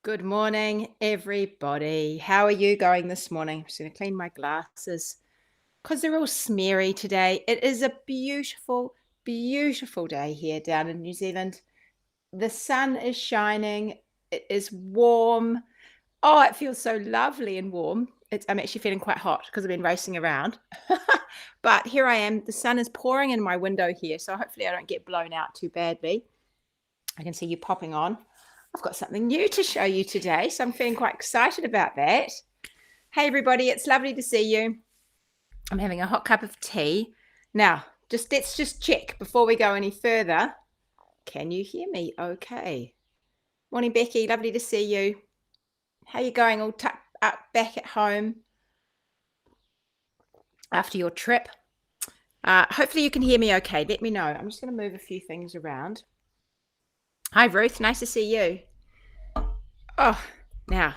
Good morning, everybody. How are you going this morning? I'm just going to clean my glasses because they're all smeary today. It is a beautiful, beautiful day here down in New Zealand. The sun is shining. It is warm. Oh, it feels so lovely and warm. I'm actually feeling quite hot because I've been racing around. But here I am. The sun is pouring in my window here, so hopefully I don't get blown out too badly. I can see you popping on. I've got something new to show you today, so I'm feeling quite excited about that. Hey, everybody, it's lovely to see you. I'm having a hot cup of tea. Now, let's just check before we go any further. Can you hear me okay? Morning, Becky. Lovely to see you. How are you going all tucked up back at home after your trip? Hopefully you can hear me okay. Let me know. I'm just going to move a few things around. Hi, Ruth. Nice to see you. Oh, now,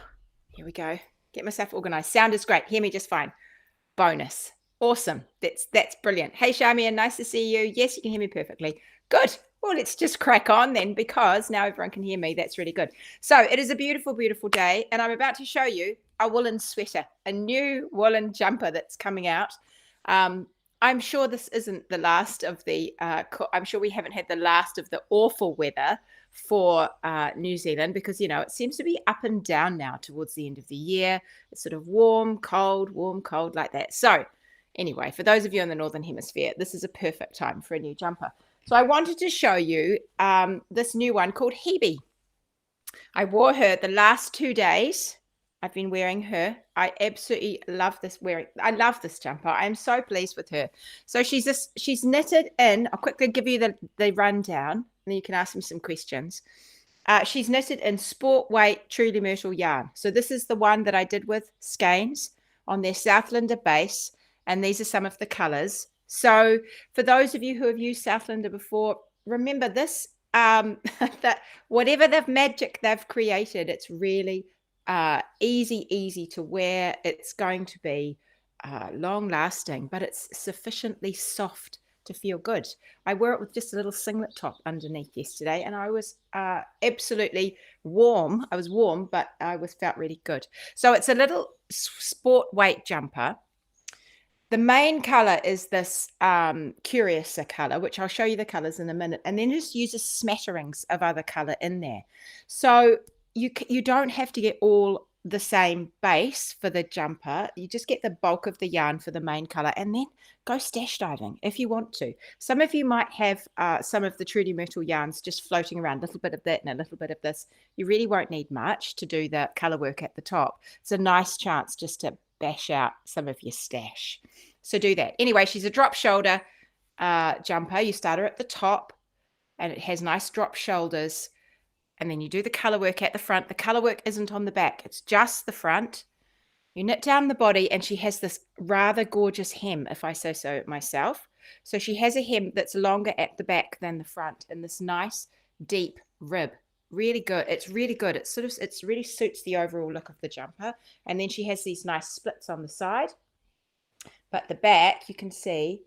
here we go. Get myself organized. Sound is great. Hear me just fine. Bonus. Awesome. That's brilliant. Hey, Charmian, nice to see you. Yes, you can hear me perfectly. Good. Well, let's just crack on then, because now everyone can hear me. That's really good. So it is a beautiful, beautiful day, and I'm about to show you a woolen sweater, a new woolen jumper that's coming out. I'm sure this isn't the last of the, I'm sure we haven't had the last of the awful weather for New Zealand, because, you know, it seems to be up and down now towards the end of the year. It's sort of warm, cold like that. So anyway, for those of you in the Northern Hemisphere, this is a perfect time for a new jumper. So I wanted to show you this new one called Hebe. I wore her the last 2 days. I've been wearing her. I absolutely love I love this jumper. I am so pleased with her. So she's knitted in. I'll quickly give you the rundown, and then you can ask me some questions. She's knitted in sport weight truly myrtle yarn. So this is the one that I did with Skeins on their Southlander base, and these are some of the colors. So for those of you who have used Southlander before, remember this, that whatever the magic they've created, it's really easy to wear. It's going to be long lasting, but it's sufficiently soft to feel good. I wore it with just a little singlet top underneath yesterday, and I was absolutely warm. I was warm, but I felt really good. So it's a little sport weight jumper. The main color is this Curiouser color, which I'll show you the colors in a minute, and then just uses smatterings of other color in there. So you don't have to get all the same base for the jumper. You just get the bulk of the yarn for the main color, and then go stash diving if you want to. Some of you might have some of the Trudy Myrtle yarns just floating around, a little bit of that and a little bit of this. You really won't need much to do the color work at the top. It's a nice chance just to bash out some of your stash. So do that. Anyway, she's a drop shoulder jumper. You start her at the top, and it has nice drop shoulders. And then you do the color work at the front. The color work isn't on the back. It's just the front. You knit down the body, and she has this rather gorgeous hem, if I say so myself. So she has a hem that's longer at the back than the front, and this nice deep rib. Really good. It's really good. It really suits the overall look of the jumper. And then she has these nice splits on the side. But the back, you can see,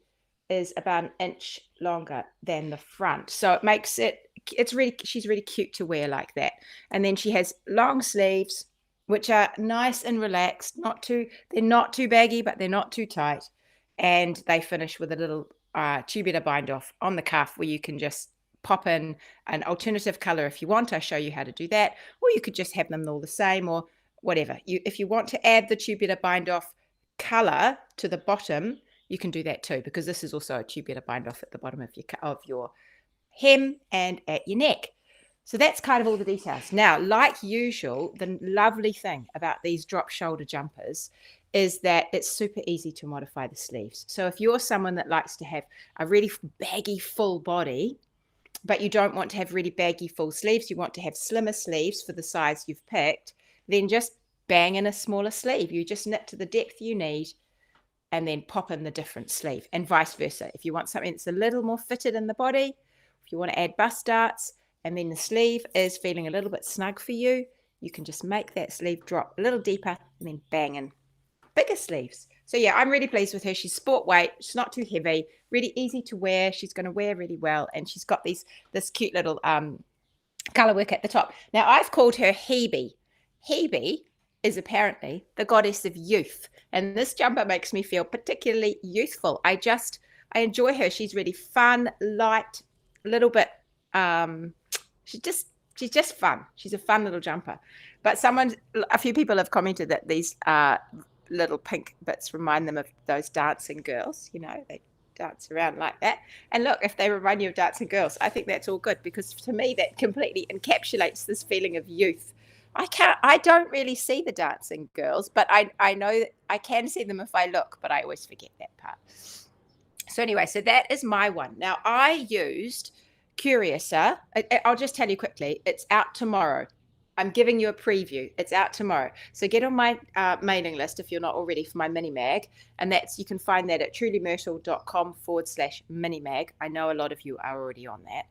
is about an inch longer than the front. So it makes she's really cute to wear like that. And then she has long sleeves, which are nice and relaxed. They're not too baggy, but they're not too tight. And they finish with a little tubular bind off on the cuff, where you can just pop in an alternative color if you want. I'll show you how to do that. Or you could just have them all the same, or whatever. If you want to add the tubular bind off color to the bottom, you can do that too, because this is also a tubular bind off at the bottom of your hem and at your neck. So that's kind of all the details. Now, like usual, the lovely thing about these drop shoulder jumpers is that it's super easy to modify the sleeves. So if you're someone that likes to have a really baggy full body, but you don't want to have really baggy full sleeves, you want to have slimmer sleeves for the size you've picked, then just bang in a smaller sleeve. You just knit to the depth you need, and then pop in the different sleeve, and vice versa. If you want something that's a little more fitted in the body, if you want to add bust darts, and then the sleeve is feeling a little bit snug for you, you can just make that sleeve drop a little deeper, and then bang in bigger sleeves. So yeah, I'm really pleased with her. She's sport weight. She's not too heavy, really easy to wear. She's going to wear really well. And she's got this cute little color work at the top. Now, I've called her Hebe. Hebe is apparently the goddess of youth, and this jumper makes me feel particularly youthful. I enjoy her. She's really fun, light, a little bit she's just fun. She's a fun little jumper. But a few people have commented that these little pink bits remind them of those dancing girls. They dance around like that. And look, if they remind you of dancing girls, I think that's all good, because to me that completely encapsulates this feeling of youth. I don't really see the dancing girls, but I know that I can see them if I look, but I always forget that part. So anyway, so that is my one. Now I used Curiouser. I'll just tell you quickly, it's out tomorrow. I'm giving you a preview. It's out tomorrow. So get on my mailing list if you're not already, for my mini mag. And you can find that at trulymyrtle.com/mini mag. I know a lot of you are already on that.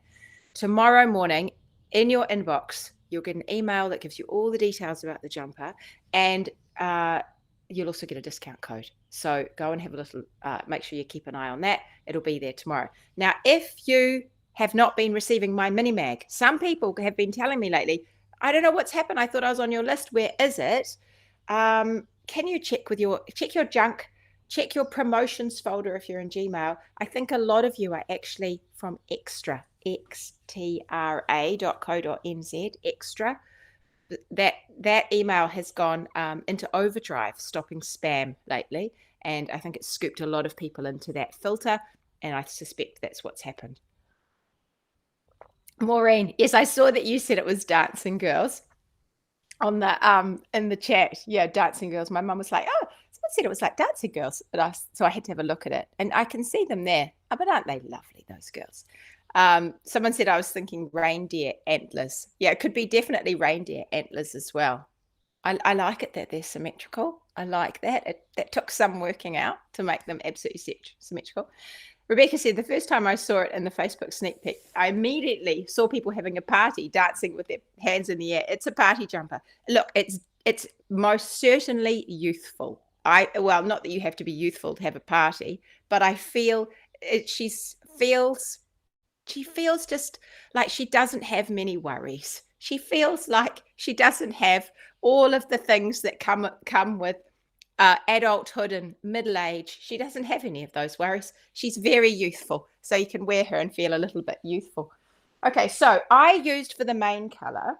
Tomorrow morning in your inbox, you'll get an email that gives you all the details about the jumper, and you'll also get a discount code. So go and have a little, make sure you keep an eye on that. It'll be there tomorrow. Now, if you have not been receiving my mini mag, some people have been telling me lately, I don't know what's happened. I thought I was on your list. Where is it? Can you check your junk, check your promotions folder if you're in Gmail. I think a lot of you are actually from Extra, xtra.co.nz, Extra. That email has gone into overdrive, stopping spam lately. And I think it's scooped a lot of people into that filter. And I suspect that's what's happened. Maureen, yes, I saw that you said it was dancing girls on the in the chat. Yeah, dancing girls. My mum was like, "Oh, someone said it was like dancing girls," but so I had to have a look at it, and I can see them there. Oh, but aren't they lovely, those girls? Someone said I was thinking reindeer antlers. Yeah, it could be definitely reindeer antlers as well. I like it that they're symmetrical. I like that. That took some working out to make them absolutely symmetrical. Rebecca said, the first time I saw it in the Facebook sneak peek, I immediately saw people having a party, dancing with their hands in the air. It's a party jumper. Look, it's most certainly youthful. Well, not that you have to be youthful to have a party, but I feel she feels just like she doesn't have many worries. She feels like she doesn't have all of the things that come with adulthood and middle age. She doesn't have any of those worries. She's very youthful, so you can wear her and feel a little bit youthful. Okay, so I used for the main color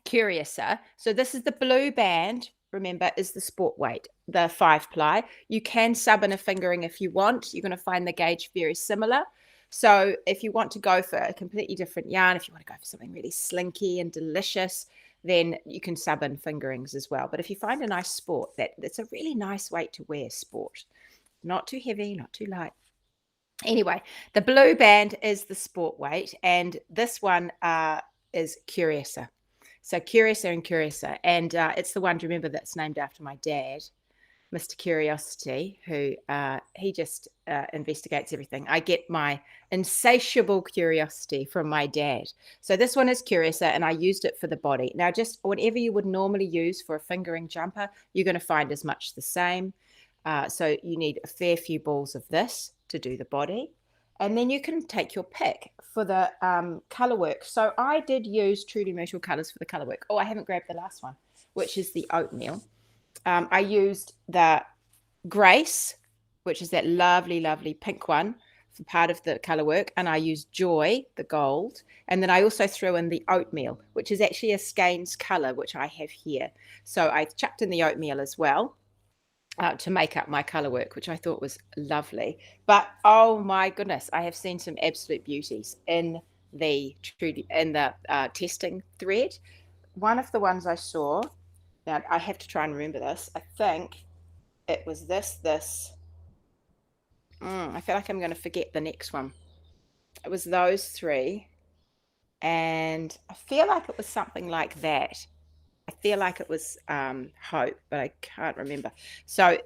Curiouser. So this is the blue band. Remember, is the sport weight, the 5-ply. You can sub in a fingering if you want. You're going to find the gauge very similar. So if you want to go for a completely different yarn, if you want to go for something really slinky and delicious, then you can sub in fingerings as well. But if you find a nice sport, that's a really nice weight to wear, sport. Not too heavy, not too light. Anyway, the blue band is the sport weight, and this one is Curiouser. So Curiouser and Curiouser, and it's the one, to remember, that's named after my dad, Mr. Curiosity, who he just investigates everything. I get my insatiable curiosity from my dad. So this one is Curiouser, and I used it for the body. Now, just whatever you would normally use for a fingering jumper, you're going to find as much the same. So you need a fair few balls of this to do the body. And then you can take your pick for the color work. So I did use Truly Myrtle colors for the color work. Oh, I haven't grabbed the last one, which is the oatmeal. I used the Grace, which is that lovely, lovely pink one for part of the color work. And I used Joy, the gold. And then I also threw in the oatmeal, which is actually a skeins color, which I have here. So I chucked in the oatmeal as well to make up my color work, which I thought was lovely. But oh my goodness, I have seen some absolute beauties in the testing thread. One of the ones I saw, now I have to try and remember this. I think it was this. I feel like I'm going to forget the next one. It was those three. And I feel like it was something like that. I feel like it was Hope, but I can't remember. So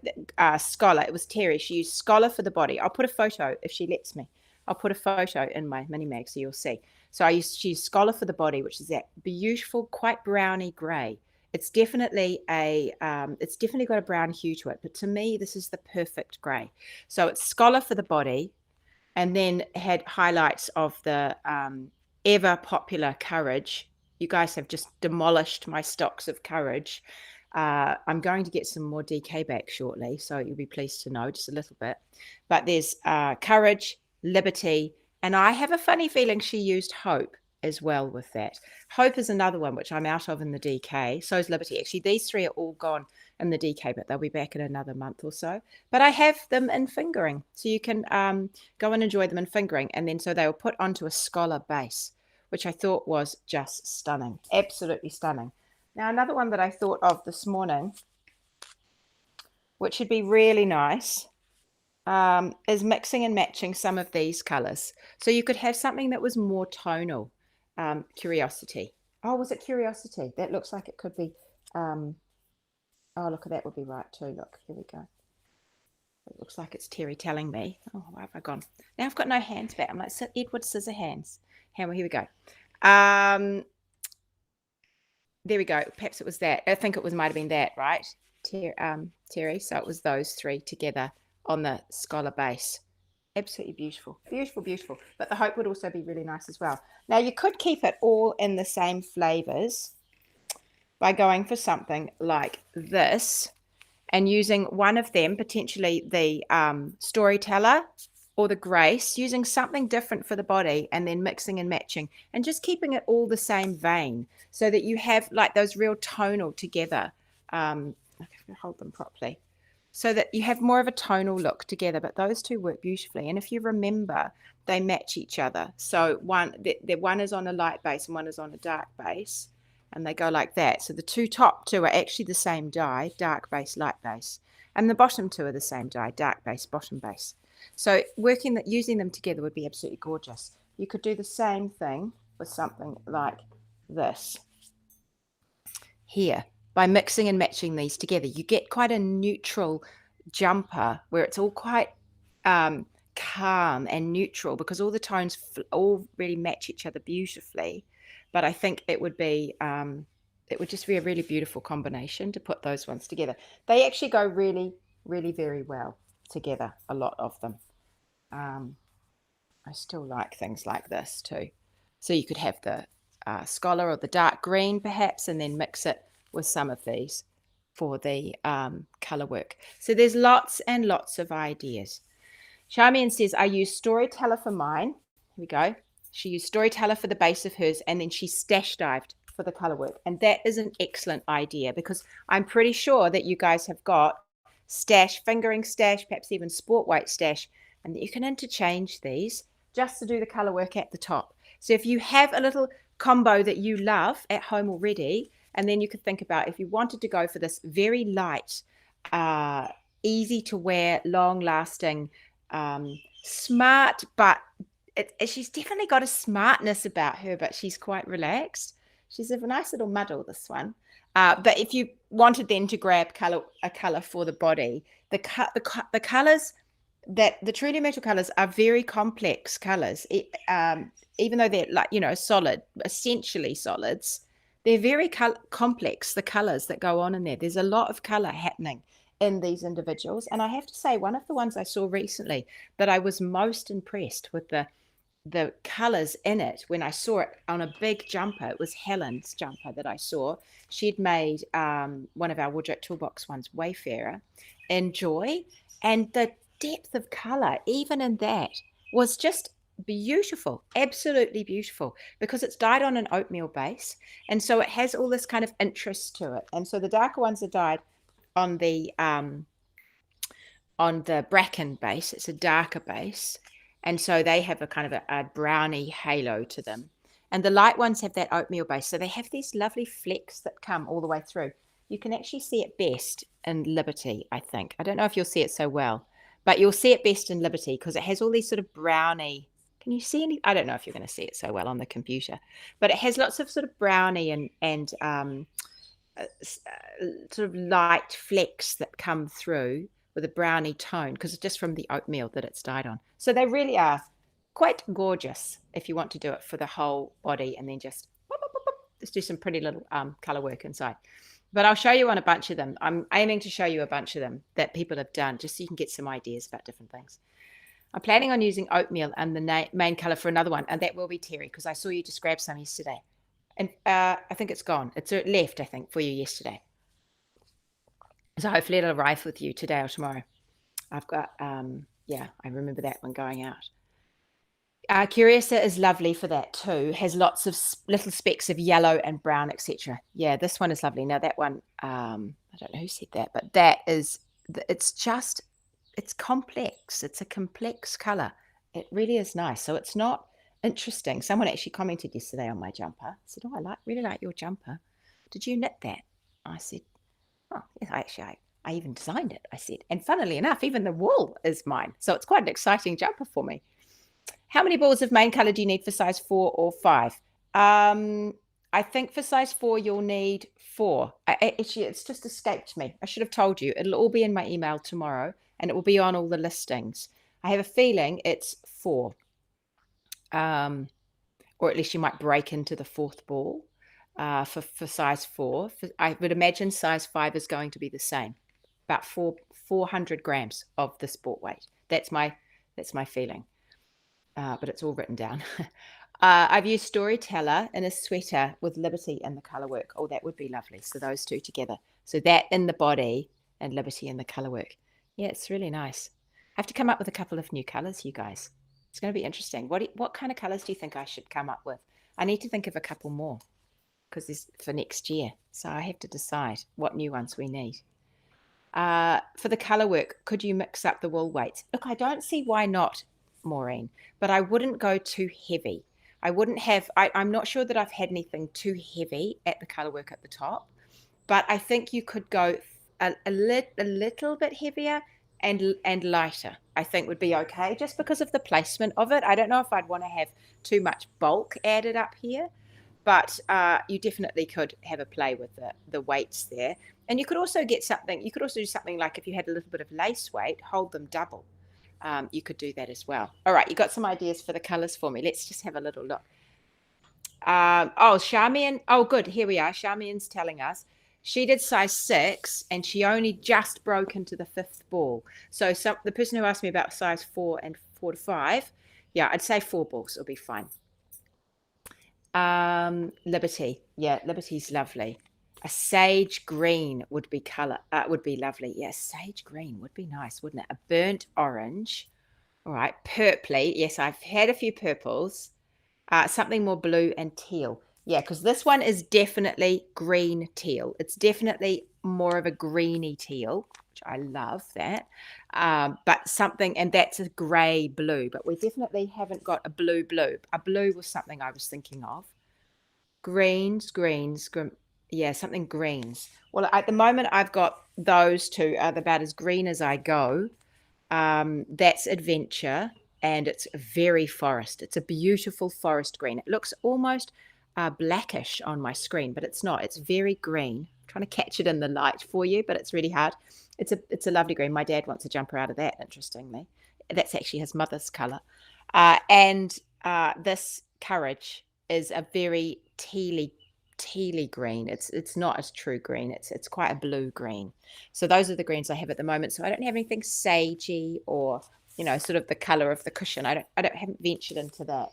Scholar, it was Terry. She used Scholar for the body. I'll put a photo if she lets me. I'll put a photo in my mini mag so you'll see. So she used Scholar for the body, which is that beautiful, quite browny grey. It's definitely it's definitely got a brown hue to it, but to me, this is the perfect grey. So it's Scholar for the body, and then had highlights of the ever popular Courage you guys have just demolished my stocks of courage. I'm going to get some more DK back shortly, so you'll be pleased to know, just a little bit. But there's courage, liberty, and I have a funny feeling she used hope as well with that. Hope is another one which I'm out of in the DK. So is liberty. Actually, these three are all gone in the DK, but they'll be back in another month or so. But I have them in fingering, so you can go and enjoy them in fingering, and then so they were put onto a scholar base, which I thought was just stunning, absolutely stunning. Now, another one that I thought of this morning, which would be really nice, is mixing and matching some of these colors. So you could have something that was more tonal. Curiosity. Oh, was it curiosity? That looks like it could be. Oh, look, that would be right too. Look, here we go. It looks like it's Terry telling me. Oh, where have I gone? Now I've got no hands back. I'm like Edward Scissorhands. Here we go. There we go. Perhaps it was that. I think it might have been that, right? Terry. So it was those three together on the scholar base. Absolutely beautiful. Beautiful, beautiful. But the hope would also be really nice as well. Now, you could keep it all in the same flavors by going for something like this and using one of them, potentially the storyteller or the grace, using something different for the body and then mixing and matching and just keeping it all the same vein so that you have like those real tonal together. I can hold them properly. So that you have more of a tonal look together, but those two work beautifully. And if you remember, they match each other. So one is on a light base and one is on a dark base, and they go like that. So the top two are actually the same die, dark base, light base. And the bottom two are the same die, dark base, bottom base. So using them together would be absolutely gorgeous. You could do the same thing with something like this here. By mixing and matching these together, you get quite a neutral jumper where it's all quite calm and neutral because all the tones all really match each other beautifully. But I think it would just be a really beautiful combination to put those ones together. They actually go really, really very well together, a lot of them. I still like things like this too. So you could have the scholar or the dark green perhaps, and then mix it with some of these for the color work. So there's lots and lots of ideas. Charmian says, I use storyteller for mine. Here we go. She used storyteller for the base of hers, and then she stash dived for the color work. And that is an excellent idea because I'm pretty sure that you guys have got stash, fingering stash, perhaps even sport weight stash, and that you can interchange these just to do the color work at the top. So if you have a little combo that you love at home already, and then you could think about if you wanted to go for this very light, easy to wear, long lasting, smart, but she's definitely got a smartness about her, but she's quite relaxed. She's a nice little muddle, this one. But if you wanted then to grab a color for the body, the colors that the Truly Metal colors are very complex colors. Even though they're solid, essentially solids, they're very complex, the colors that go on in there. There's a lot of color happening in these individuals. And I have to say, one of the ones I saw recently that I was most impressed with the colors in it when I saw it on a big jumper, it was Helen's jumper that I saw. She'd made one of our Wardrobe Toolbox ones, Wayfarer, in Joy. And the depth of color, even in that, was just beautiful, absolutely beautiful, because it's dyed on an oatmeal base, and so it has all this kind of interest to it. And so the darker ones are dyed on the bracken base. It's a darker base, and so they have a kind of a browny halo to them, and the light ones have that oatmeal base, so they have these lovely flecks that come all the way through. You can actually see it best in Liberty, I think. I don't know if you'll see it so well, but you'll see it best in Liberty because it has all these sort of browny. Can you see any? I don't know if you're going to see it so well on the computer, but it has lots of sort of browny and sort of light flecks that come through with a browny tone because it's just from the oatmeal that it's dyed on. So they really are quite gorgeous if you want to do it for the whole body and then just do some pretty little color work inside. But I'll show you on a bunch of them. I'm aiming to show you a bunch of them that people have done just so you can get some ideas about different things. I'm planning on using oatmeal and the main color for another one, and that will be Terry, because I saw you just grab some yesterday. And I think it's gone. It's left, I think, for you yesterday. So hopefully it'll arrive with you today or tomorrow. I've got, yeah, I remember that one going out. Curiouser is lovely for that too. Has lots of little specks of yellow and brown, etc. Yeah, this one is lovely. Now that one, I don't know who said that, but that is, it's just, it's complex. It's a complex color. It really is nice. So it's not interesting. Someone actually commented yesterday on my jumper. I said, "Oh, really like your jumper. Did you knit that?" I said, "Oh, yes, I even designed it." I said, and funnily enough, even the wool is mine. So it's quite an exciting jumper for me. How many balls of main color do you need for size 4 or 5? I think for size 4, you'll need 4. Actually, it's just escaped me. I should have told you. It'll all be in my email tomorrow, and it will be on all the listings. I have a feeling it's 4. Or at least you might break into the 4th ball for size 4. I would imagine size 5 is going to be the same. About 400 grams of the sport weight. That's my feeling. But it's all written down. I've used Storyteller in a sweater with Liberty in the color work. Oh, that would be lovely. So those two together. So that in the body and Liberty in the color work. Yeah, it's really nice. I have to come up with a couple of new colors, you guys. It's going to be interesting. What kind of colors do you think I should come up with? I need to think of a couple more because this for next year. So I have to decide what new ones we need. For the color work, could you mix up the wool weights? Look, I don't see why not, Maureen, but I wouldn't go too heavy. I wouldn't have, I'm not sure that I've had anything too heavy at the color work at the top, but I think you could go a little bit heavier and lighter, I think would be okay, just because of the placement of it. I don't know if I'd want to have too much bulk added up here, but you definitely could have a play with the weights there. And you could also get something, you could also do something like if you had a little bit of lace weight, hold them double. You could do that as well. All right, you got some ideas for the colors for me. Let's just have a little look. Oh, Charmian. Oh, good. Here we are. Charmian's telling us she did size 6 and she only just broke into the 5th ball. So the person who asked me about size 4 and 4 to 5, yeah, I'd say 4 balls will be fine. Liberty. Yeah, Liberty's lovely. A sage green would be would be lovely. Yes, yeah, sage green would be nice, wouldn't it? A burnt orange. All right, purpley. Yes, I've had a few purples. Something more blue and teal. Yeah, because this one is definitely green teal. It's definitely more of a greeny teal, which I love that. But something, and that's a grey blue, but we definitely haven't got a blue. A blue was something I was thinking of. Greens, yeah, something greens. Well, at the moment, I've got those two are about as green as I go. That's adventure, and it's very forest. It's a beautiful forest green. It looks almost blackish on my screen, but it's not. It's very green. I'm trying to catch it in the light for you, but it's really hard. It's a lovely green. My dad wants a jumper out of that, interestingly. That's actually his mother's color. And this Courage is a very tealy green. It's not as true green. It's quite a blue green. So those are the greens I have at the moment. So I don't have anything sagey or sort of the color of the cushion. I haven't ventured into that.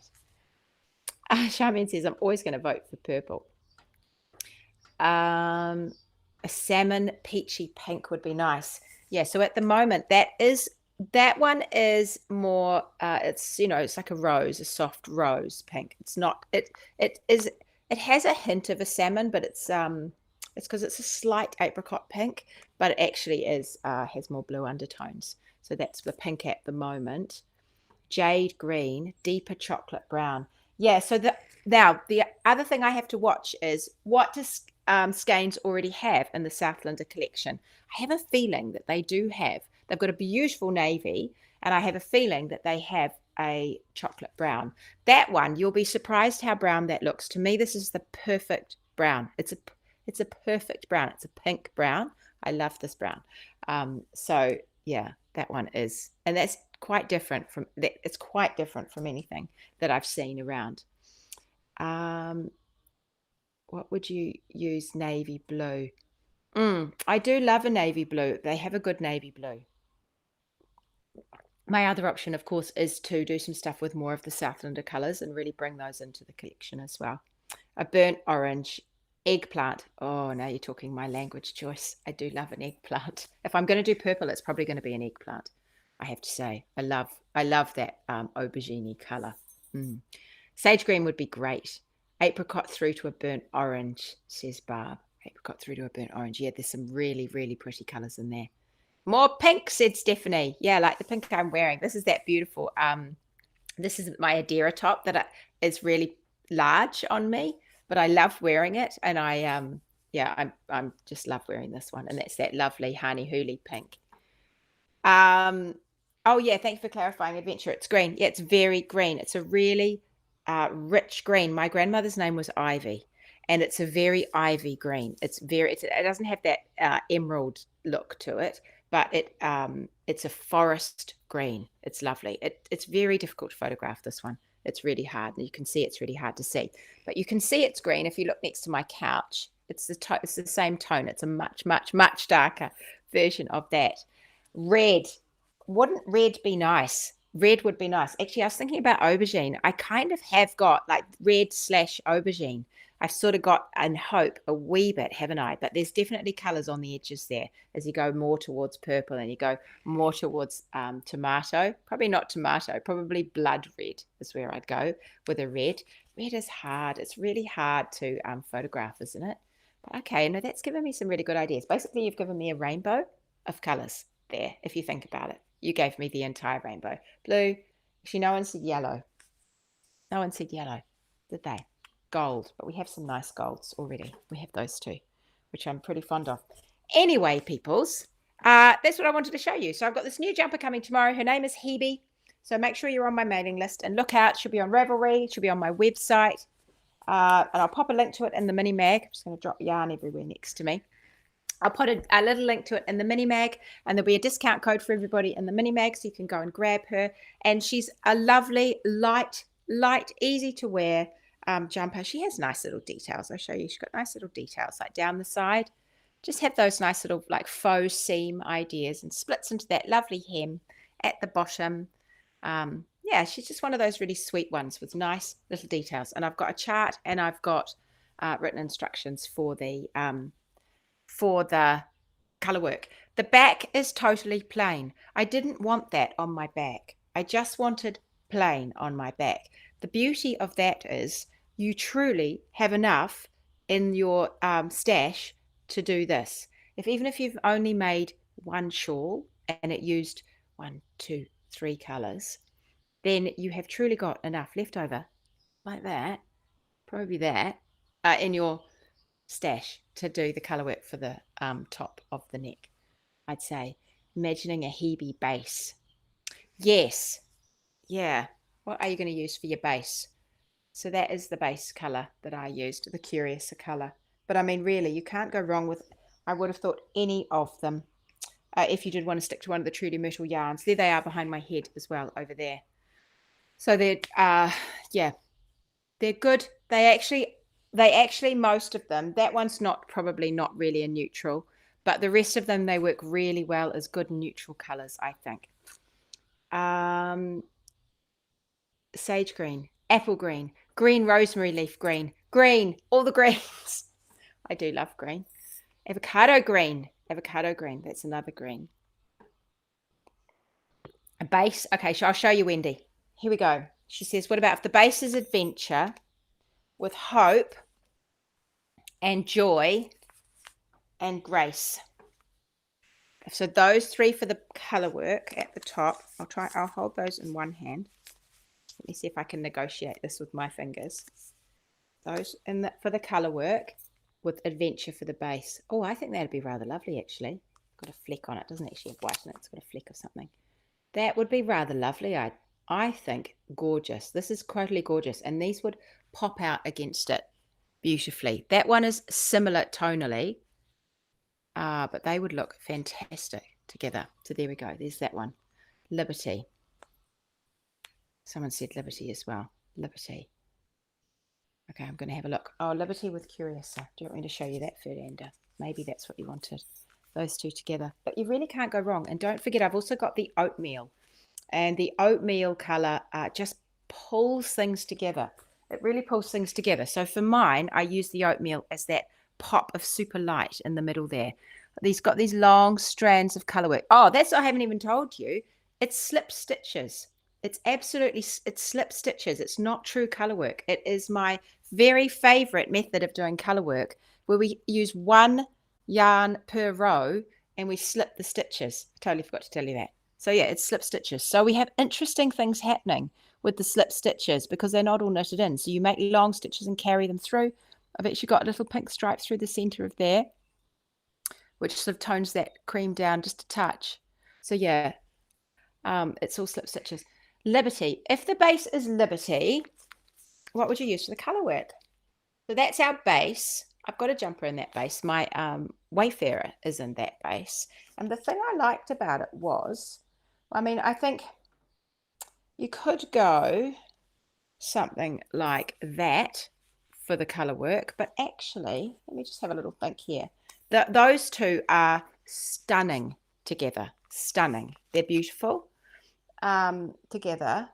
Charmaine says I'm always going to vote for purple. A salmon peachy pink would be nice. Yeah. So at the moment that one is more. It's it's like a rose, a soft rose pink. It's not. It is. It has a hint of a salmon, but it's because it's a slight apricot pink, but it actually has more blue undertones. So that's the pink at the moment. Jade green, deeper chocolate brown. Yeah. So now the other thing I have to watch is what does Skeins already have in the Southlander collection. I have a feeling that they do have. They've got a beautiful navy, and I have a feeling that they have a chocolate brown. That one, you'll be surprised how brown that looks. To me, this is the perfect brown. It's a perfect brown. It's a pink brown. I love this brown. So yeah, that one is, and that's quite different from that. It's quite different from anything that I've seen around. What would you use? Navy blue. I do love a navy blue. They have a good navy blue. My other option, of course, is to do some stuff with more of the Southlander colors and really bring those into the collection as well. a burnt orange, eggplant. Oh, now you're talking my language, Joyce. I do love an eggplant. If I'm going to do purple, it's probably going to be an eggplant, I have to say. I love that aubergine color. Sage green would be great. Apricot through to a burnt orange, says Barb. Apricot through to a burnt orange. Yeah, there's some really, really pretty colors in there. More pink, said Stephanie. Yeah, like the pink I'm wearing. This is that beautiful. This is my Adira top that is really large on me, but I love wearing it, and I'm just love wearing this one, and that's that lovely honey hoolie pink. Oh yeah, thank you for clarifying. Adventure, it's green. Yeah, it's very green. It's a really rich green. My grandmother's name was Ivy, and it's a very ivy green. It doesn't have that emerald look to it, but it's a forest green. It's lovely. It's very difficult to photograph this one. It's really hard, and you can see it's really hard to see. But you can see it's green if you look next to my couch. It's the same tone. It's a much, much, much darker version of that. Red. Wouldn't red be nice? Red would be nice. Actually, I was thinking about aubergine. I kind of have got like red / aubergine. I've sort of got, in hope, a wee bit, haven't I? But there's definitely colours on the edges there as you go more towards purple and you go more towards tomato. Probably not tomato, probably blood red is where I'd go with a red. Red is hard. It's really hard to photograph, isn't it? But okay, no, that's given me some really good ideas. Basically, you've given me a rainbow of colours there, if you think about it. You gave me the entire rainbow. Blue. Actually, no one said yellow. No one said yellow, did they? Gold. But we have some nice golds already. We have those two, which I'm pretty fond of. Anyway, peoples, that's what I wanted to show you. So I've got this new jumper coming tomorrow. Her name is Hebe. So make sure you're on my mailing list and look out. She'll be on Ravelry. She'll be on my website. And I'll pop a link to it in the mini mag. I'm just going to drop yarn everywhere next to me. I'll put a little link to it in the mini mag, and there'll be a discount code for everybody in the mini mag, so you can go and grab her. And she's a lovely, light, easy to wear jumper. She has nice little details. I'll show you. She's got nice little details like down the side. Just have those nice little like faux seam ideas, and splits into that lovely hem at the bottom. Yeah, she's just one of those really sweet ones with nice little details. And I've got a chart, and I've got written instructions for the color work. The back is totally plain. I didn't want that on my back. I just wanted plain on my back. The beauty of that is you truly have enough in your stash to do this. Even if you've only made one shawl and it used 1, 2, 3 colors, then you have truly got enough left over like that, probably that, in your stash to do the color work for the top of the neck. I'd say imagining a Hebe base. Yes. Yeah. What are you going to use for your base? So that is the base color that I used, the Curiouser color. But I mean, really, you can't go wrong with, I would have thought, any of them. If you did want to stick to one of the Trudy Myrtle yarns. There they are behind my head as well, over there. So they're, yeah, they're good. They actually, most of them, that one's probably not really a neutral, but the rest of them, they work really well as good neutral colors, I think. Sage green, apple green, green rosemary leaf green, all the greens. I do love green. Avocado green, that's another green. A base, okay, so I'll show you, Wendy. Here we go. She says, what about if the base is adventure with hope and joy and grace? So those 3 for the color work at the top. I'll hold those in one hand. Let me see if I can negotiate this with my fingers. Those for the color work with adventure for the base. Oh, I think that'd be rather lovely, actually. Got a fleck on it. Doesn't actually have white in it. It's got a fleck of something. That would be rather lovely. I think gorgeous. This is totally gorgeous, and these would pop out against it beautifully. That one is similar tonally, but they would look fantastic together. So there we go. There's that one. Liberty. Someone said Liberty as well. Liberty. Okay, I'm going to have a look. Oh, Liberty with Curiouser. Do you want me to show you that, Ferdinand? Maybe that's what you wanted. Those two together. But you really can't go wrong. And don't forget, I've also got the oatmeal. And the oatmeal color just pulls things together. It really pulls things together. So for mine, I use the oatmeal as that pop of super light in the middle there. These got these long strands of color work. Oh, that's what I haven't even told you. It's slip stitches. It's slip stitches. It's not true color work. It is my very favorite method of doing color work, where we use one yarn per row and we slip the stitches. I totally forgot to tell you that. So yeah, it's slip stitches. So we have interesting things happening with the slip stitches because they're not all knitted in. So you make long stitches and carry them through. I've actually got a little pink stripe through the center of there, which sort of tones that cream down just a touch. So yeah, it's all slip stitches. Liberty. If the base is Liberty, what would you use for the color work? So that's our base. I've got a jumper in that base. My Wayfarer is in that base. And the thing I liked about it was, I mean, I think you could go something like that for the color work, but actually, let me just have a little think here. Those two are stunning together. Stunning. They're beautiful together.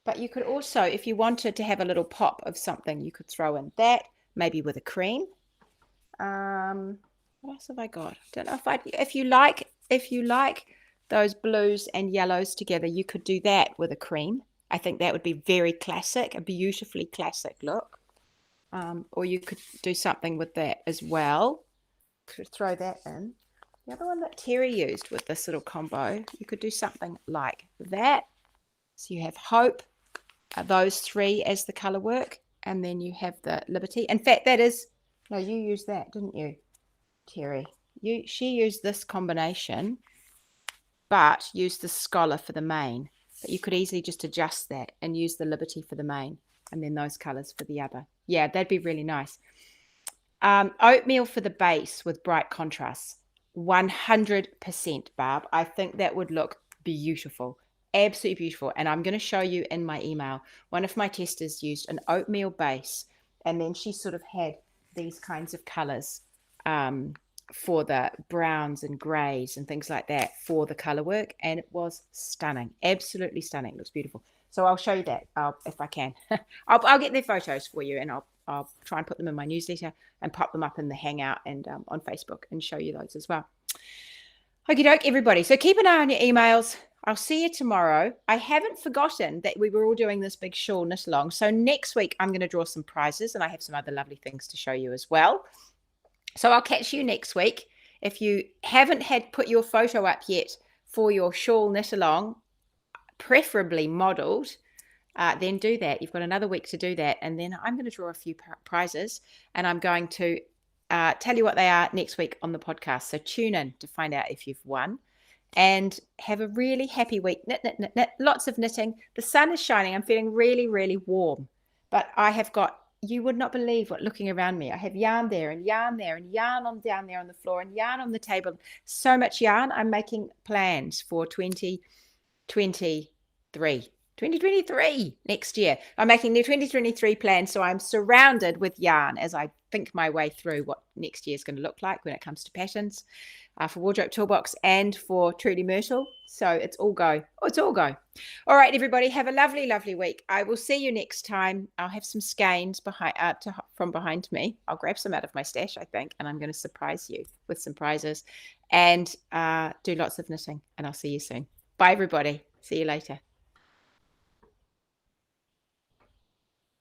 But you could also, if you wanted to have a little pop of something, you could throw in that, maybe with a cream. What else have I got? I don't know if you like those blues and yellows together, you could do that with a cream. I think that would be very classic, a beautifully classic look. Or you could do something with that as well. Could throw that in. The other one that Terry used with this little combo, you could do something like that. So you have Hope, those three as the color work, and then you have the Liberty. In fact, no, you used that, didn't you, Terry? She used this combination, but used the Scholar for the main. But you could easily just adjust that and use the Liberty for the main, and then those colors for the other. Yeah, that'd be really nice. Oatmeal for the base with bright contrasts. 100%, Barb. I think that would look beautiful. Absolutely beautiful. And I'm going to show you in my email. One of my testers used an oatmeal base, and then she sort of had these kinds of colors for the browns and grays and things like that for the color work, and it was stunning. Absolutely stunning. It looks beautiful. So I'll show you that if I can. I'll get their photos for you, and I'll try and put them in my newsletter and pop them up in the Hangout and on Facebook and show you those as well. Okie doke, everybody. So keep an eye on your emails. I'll see you tomorrow. I haven't forgotten that we were all doing this big shawl knit along. So next week, I'm going to draw some prizes, and I have some other lovely things to show you as well. So I'll catch you next week. If you haven't put your photo up yet for your shawl knit along, preferably modeled, then do that. You've got another week to do that. And then I'm going to draw a few prizes, and I'm going to tell you what they are next week on the podcast. So tune in to find out if you've won, and have a really happy week. Knit, knit, knit, knit. Lots of knitting. The sun is shining. I'm feeling really, really warm, but I have got, you would not believe what, looking around me. I have yarn there and yarn there and yarn on down there on the floor and yarn on the table. So much yarn. I'm making plans for 2023 next year. I'm making the 2023 plan, so I'm surrounded with yarn as I think my way through what next year is going to look like when it comes to patterns for Wardrobe Toolbox and for Trudy Myrtle. So it's all go. Oh, it's all go. All right, everybody, have a lovely, lovely week. I will see you next time. I'll have some skeins from behind me. I'll grab some out of my stash, I think, and I'm going to surprise you with some prizes and do lots of knitting, and I'll see you soon. Bye, everybody. See you later.